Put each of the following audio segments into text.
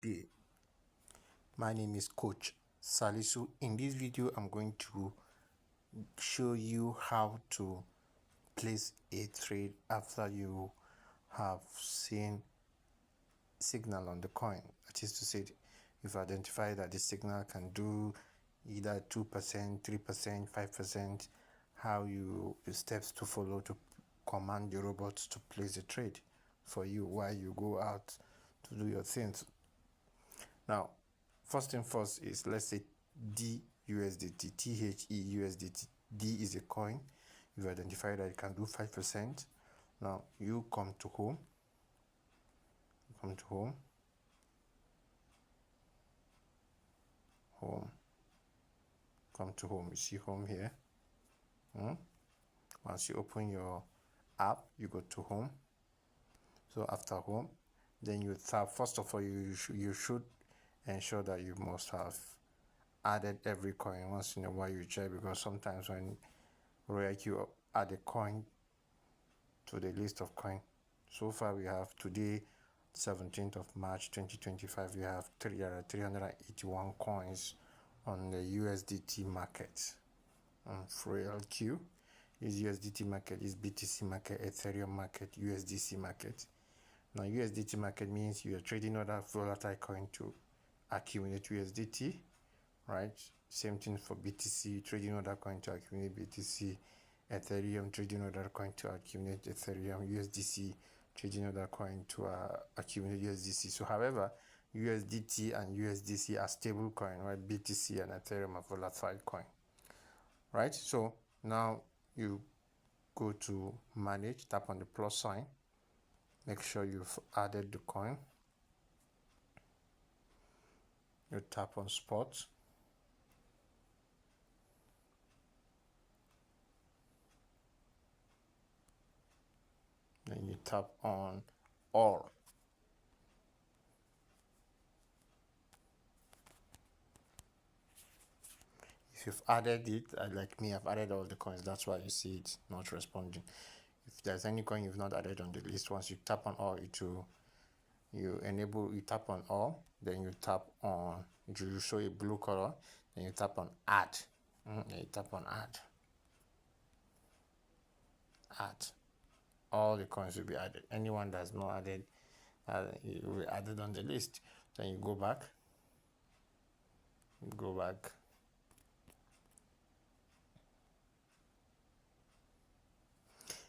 day. My name is Coach Salisu. In this video, I'm going to show you how to place a trade after you have seen signal on the coin. That is to say, you've identified that the signal can do either 2%, 3%, 5%, the steps to follow to command the robots to place a trade for you while you go out to do your things. Now, first thing first is, let's say DUSDT, THE D is a coin. You've identified that it can do 5%. Now, you come to home. Come to home. You see home here. Once you open your app, you go to home. So after home, then you tap. First of all, you should ensure that you must have added every coin. Once in a while you check, because sometimes when Royalq add a coin to the list of coin, so far we have today 17th of March 2025, we have 381 coins on the USDT market. Royalq is USDT market, is BTC market, Ethereum market, USDC market. Now USDT market means you are trading other volatile coin to accumulate USDT, right? Same thing for BTC, trading other coin to accumulate BTC. Ethereum, trading other coin to accumulate Ethereum. USDC, trading other coin to accumulate USDC. So however, USDT and USDC are stable coin, right? BTC and Ethereum are volatile coin, right? So now you go to manage, tap on the plus sign, make sure you've added the coin. You tap on spot. Then you tap on all. If you've added it, like me, I've added all the coins. That's why you see it not responding. If there's any coin you've not added on the list, once you tap on all, you tap on all, then you tap on, it will show a blue color, then you tap on add. Then you tap on add. All the coins will be added. Anyone that's not added, it will be added on the list. Then you go back.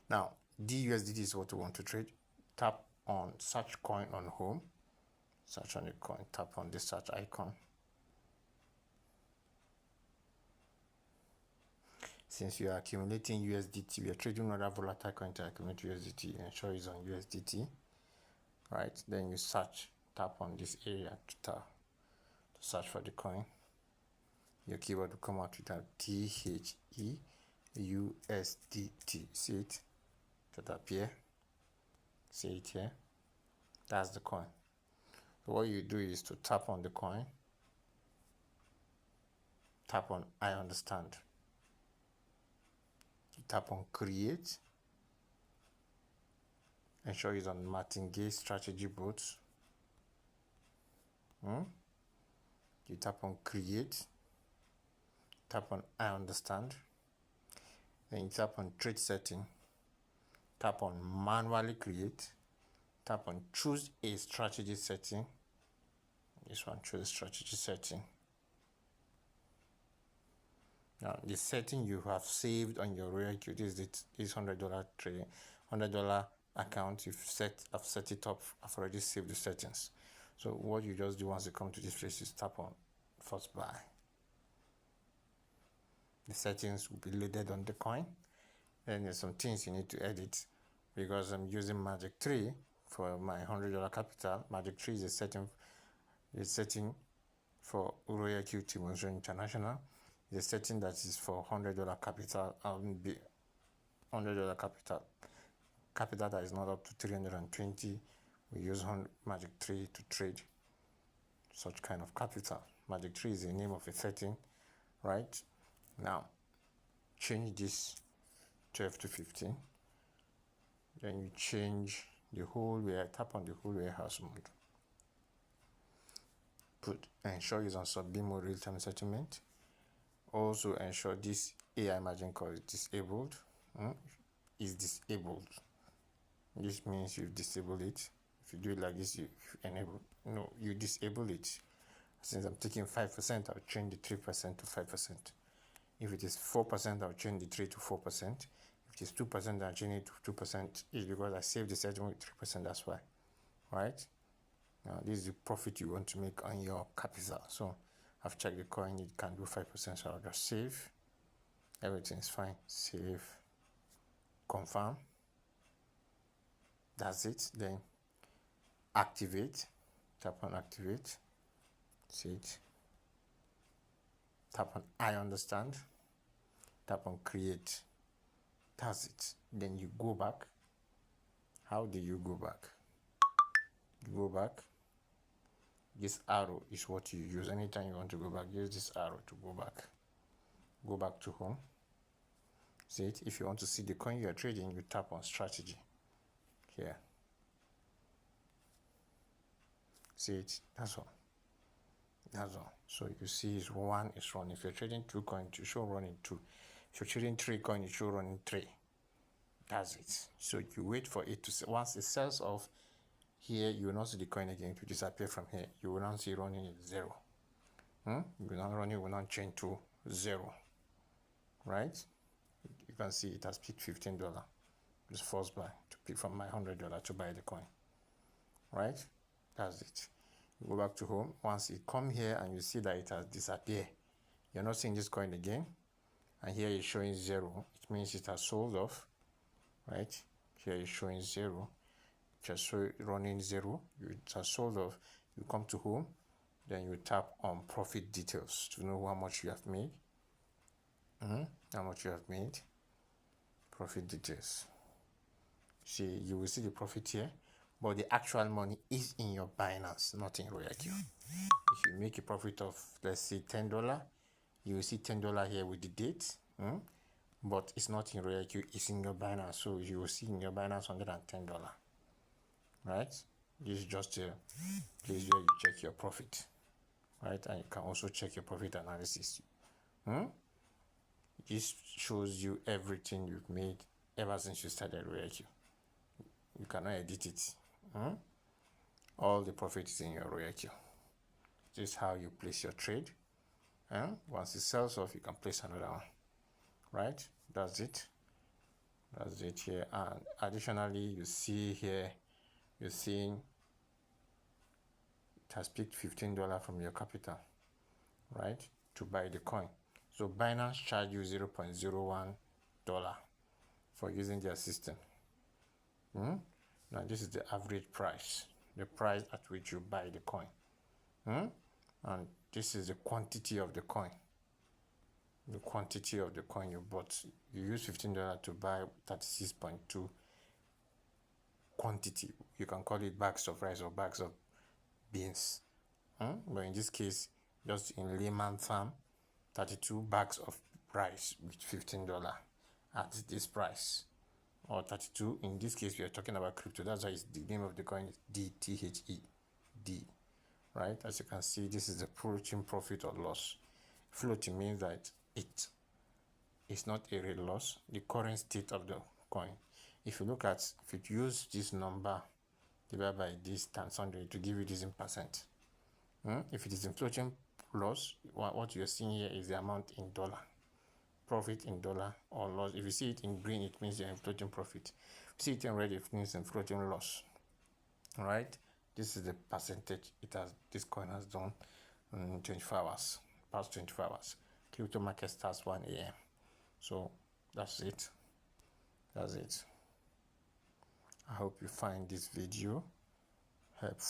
Now, DUSDT is what you want to trade. Tap on search coin on home. Search on the coin. Tap on the search icon. Since you are accumulating USDT, we are trading another volatile coin to accumulate USDT. Ensure it's on USDT. Right? Then you search. Tap on this area to search for the coin. Your keyword will come out with a THE USDT. See it? Should appear. See it here? That's the coin. So what you do is to tap on the coin. Tap on I understand. You tap on create. Ensure it's on martingale strategy bots. You tap on create. Tap on I understand. Then you tap on trade setting. Tap on manually create. Tap on choose a strategy setting. This one, choose strategy setting. Now the setting you have saved on your Royalq is this $100 trade, $100 account. I've set it up. I've already saved the settings. So what you just do once you come to this place is tap on first buy. The settings will be loaded on the coin. Then there's some things you need to edit, because I'm using Magic 3 for my $100 capital. Magic 3 is a setting for Royalq Rqtmi International. The setting that is for $100 capital, $100 capital that is not up to 320. We use Magic 3 to trade such kind of capital. Magic 3 is the name of a setting, right? Now, change this 12 to 15. Then you change the whole way. Tap on the whole warehouse mode. ensure it's on sub-B mode real-time settlement. Also ensure this AI margin call is disabled. Is disabled. This means you disable it. If you do it like this, you enable. No, you disable it. Since I'm taking 5%, I'll change the 3% to 5%. If it is 4%, I'll change the 3 to 4%. If it is 2%, I'll change it to 2%. It's because I saved the settlement with 3%, that's why. Right? Now, this is the profit you want to make on your capital. So, I've checked the coin, it can do 5%, so I'll just save. Everything is fine. Save. Confirm. That's it. Then, activate. Tap on activate. See it. Tap on I understand. Tap on create. That's it. Then you go back. How do you go back? You go back. This arrow is what you use. Anytime you want to go back, use this arrow to go back. Go back to home. See it? If you want to see the coin you are trading, you tap on strategy. Here. See it? That's all. That's all. So you see is one is run. If you're trading 2 coins, you should run in 2. If you're trading 3 coins, you should run in 3. That's it. So you wait for it to sell. Once it sells off, here you will not see the coin again to disappear from here. You will not see running in 0. You will not run, it will not change to 0. Right? You can see it has picked $15. Just force buy to pick from my $100 to buy the coin. Right? That's it. You go back to home. Once you come here and you see that it has disappeared, you're not seeing this coin again. And here it's showing 0. It means it has sold off. Right? Here it's showing 0. Just running 0. It has sold off. You come to home. Then you tap on profit details to know how much you have made. How much you have made. Profit details. See, you will see the profit here. But the actual money is in your Binance, not in Royalq. If you make a profit of, let's say, $10, you will see $10 here with the date. But it's not in Royalq, it's in your Binance. So you will see in your Binance $110. Right? This is just a place where you check your profit. Right? And you can also check your profit analysis. This shows you everything you've made ever since you started Royalq. You cannot edit it. All the profit is in your Royalq. This is how you place your trade. Once it sells off, you can place another one. Right? That's it. That's it here. And additionally, you see here, you're seeing it has picked $15 from your capital, right, to buy the coin. So Binance charge you $0.01 for using their system. Now this is the average price, the price at which you buy the coin. And this is the quantity of the coin. The quantity of the coin you bought. You use $15 to buy 36.2 quantity. You can call it bags of rice or bags of beans. But in this case, just in layman farm, 32 bags of rice with $15 at this price. Or 32, in this case, we are talking about crypto. That's why the name of the coin is DTHED. Right? As you can see, this is the floating profit or loss. Floating means that it is not a real loss, the current state of the coin. If you look at, if you use this number divided by this times 100 to give you this in percent. If it is in floating loss, what you're seeing here is the amount in dollar. Profit in dollar or loss. If you see it in green, it means you're in floating profit. If you see it in red, it means in floating loss. All right? This is the percentage this coin has done in 24 hours, past 24 hours. Crypto market starts 1 a.m. So that's it. That's it. I hope you find this video helpful.